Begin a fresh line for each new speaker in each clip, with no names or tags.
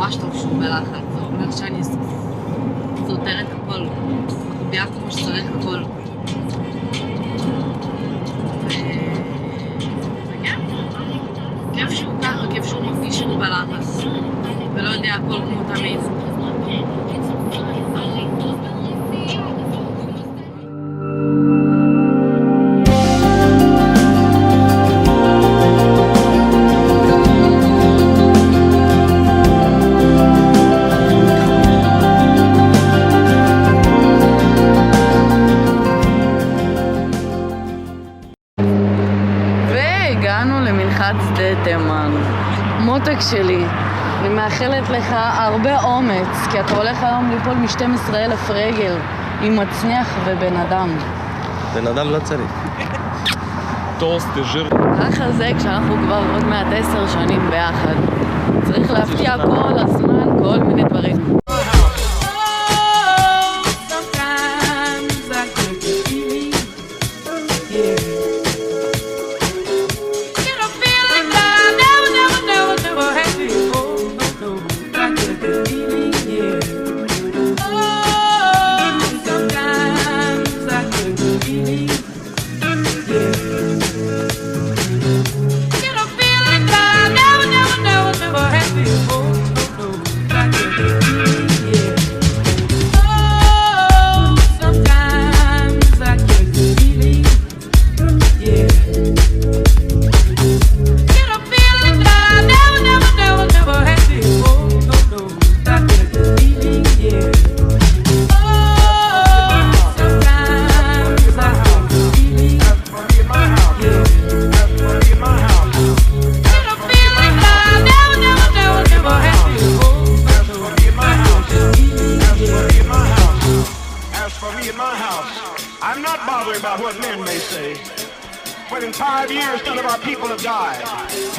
ממש טוב שהוא בלחץ, זה אומר שאני סותרת הכל, מקביעה כמו שצריך הכל. כיף שהוא ככה, כיף שהוא מרגיש שהוא בלחץ, ולא יודע הכל כמו תמיד. והגענו למנחת שדה תימן. מותק שלי, אני מאחלת לך הרבה אומץ, כי אתה הולך היום ליפול מ-12,000 רגל עם מצניח ובן אדם.
בן אדם לא צריך. טוסט, ז'יר.
ככה זה כשאנחנו כבר עוד מעט 10 שנים ביחד. צריך להפתיע כל הזמן כל מיני דברים.
I'm not bothered by what men may say. When in 5 years none of our people have died,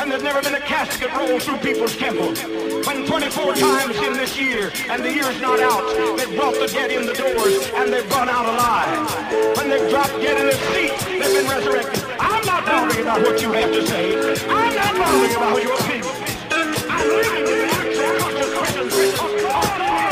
and there's never been a casket rolled through people's temples. When 24 times in this year, and the year's not out, they've brought the dead in the doors, and they've gone out alive. When they've dropped dead in their seats, they've been resurrected. I'm not bothering about what you have to say. I'm not bothering about your opinion. I'm living with the actual consequences of all of our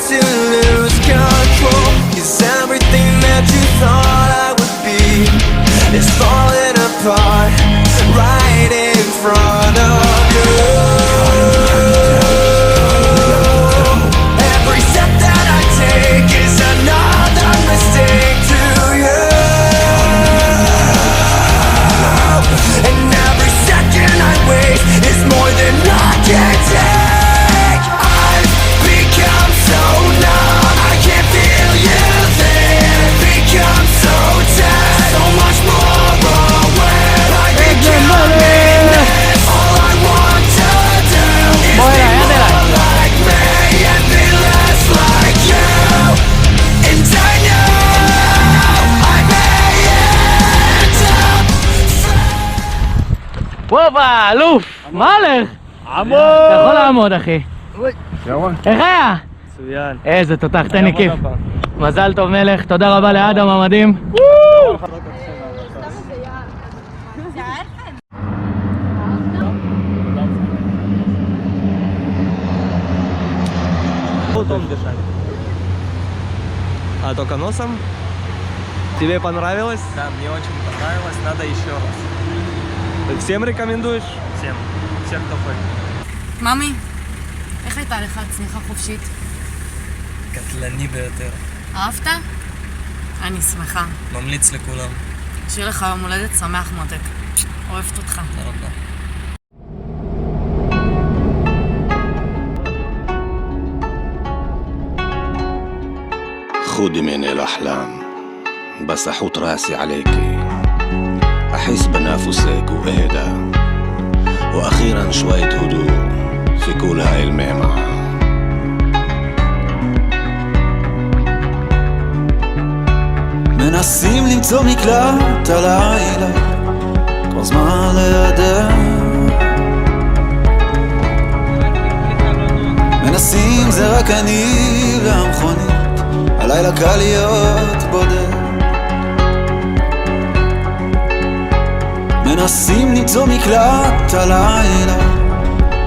to lose control, 'cause everything that you thought I would be is falling apart right in front of you. Every step that I take is another mistake to you, and every second I waste is more than I can take.
וובה, אלוף! מה הולך?
עמוד!
אתה יכול לעמוד, אחי. איך היה?
מצוין.
איזה תותח, תן לי כיף. מזל טוב מלך, תודה רבה לאדם המדהים.
А только носом? Тебе понравилось?
Да, мне очень понравилось, надо еще раз.
Всем рекомендуешь?
Всем, кто хочет.
ממי, איך הייתה לך צניחה חופשית?
קטלני ביותר.
אהבת? אני שמחה.
ממליץ לכולם.
שיהיה לך יום הולדת שמח מותק. אוהבת אותך.
תודה רבה.
خذي من الأحلام بس أحط راسي عليكي أحس بنفسك وأهدى وأخيرا شوية هدوء في كل هاي الميمة
מנסים למצוא מקלט הלילה כבר זמן לידך מנסים זה רק אני והמכונית הלילה קל להיות בודד מנסים למצוא מקלט הלילה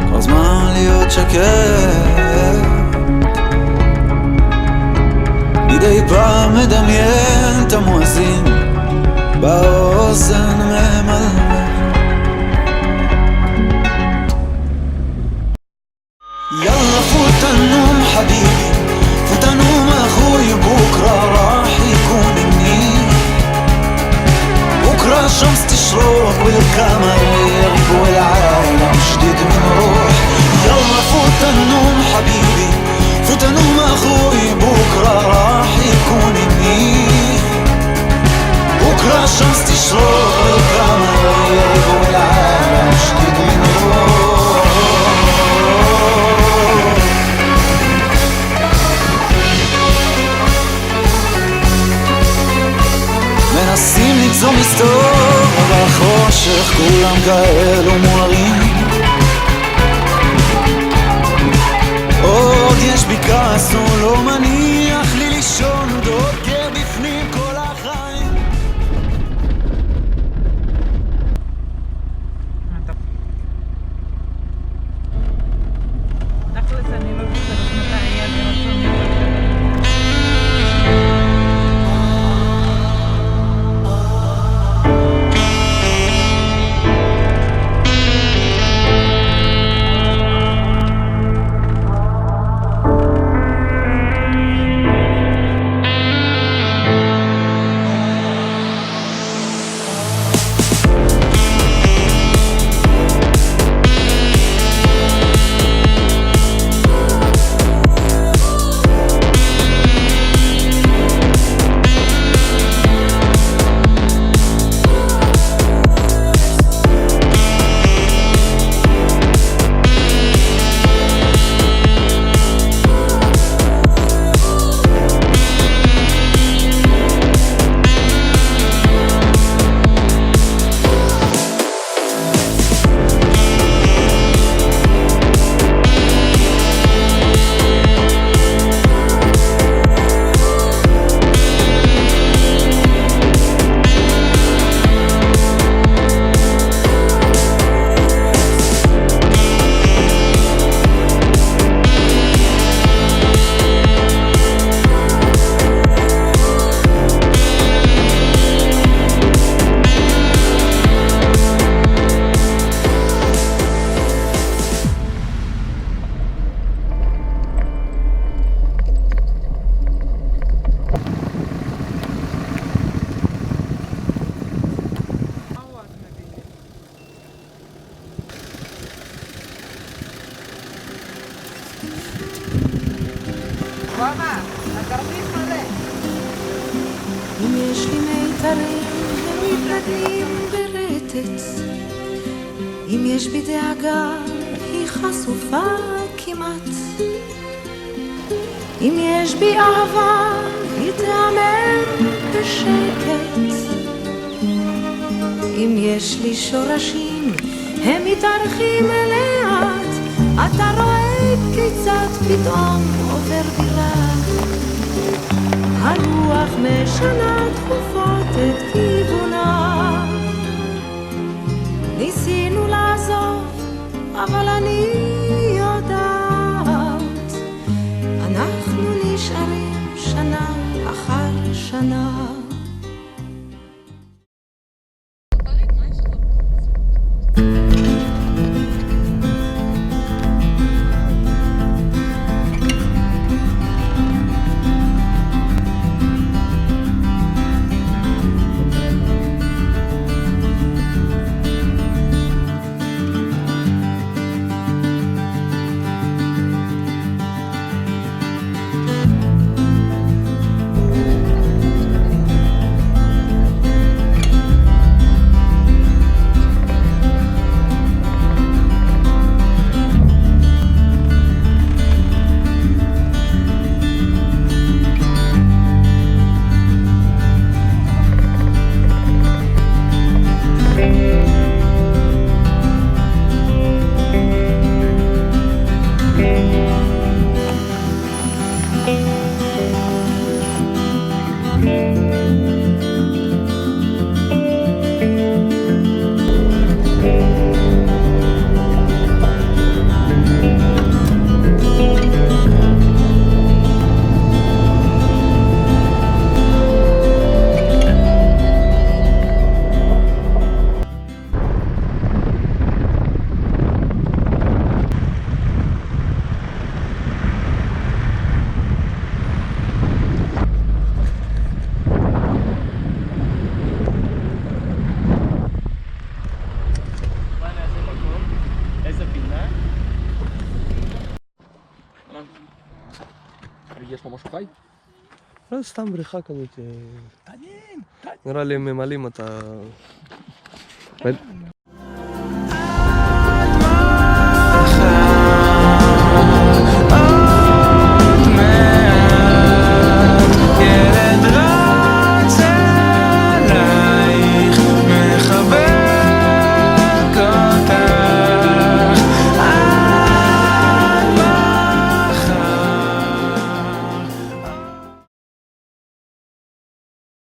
כבר זמן להיות שקט מדי פעם מדמיין את המואזין באוזן ממלמל يلا فوت النوم حبيبي فوت النوم اخوي بكره راح يكون منيح بكره الشمس تشرق والقمر يغيب والعالم جديد من روح يلا فوت النوم حبيبي فوت النوم اخوي بكره راح يكون منيح بكره الشمس تشرق والقمر يغيب والعالم جديد من روح מנסים למצוא מסתור אבל חושך כולם כאלו מוארים עוד יש בי כעס הוא לא מניח לי לישון דוקר בפנים כל החיים
אם יש לי מיתרים ומתנגנים ברטט אם יש בי דאגה היא חשופה כמעט אם יש בי אהבה היא תאמר בשקט אם יש לי שורשים הם מתארחים לאט אתה רואה כיצד פתאום עובר בירה הרוח משנה תחופות את כיוונה ניסינו לעזוב אבל אני יודעת אנחנו נשארים שנה אחר שנה
יש פה משהו חי?
לא, סתם בריחה כזאת.
תעניין!
נראה לי ממלאים אותה.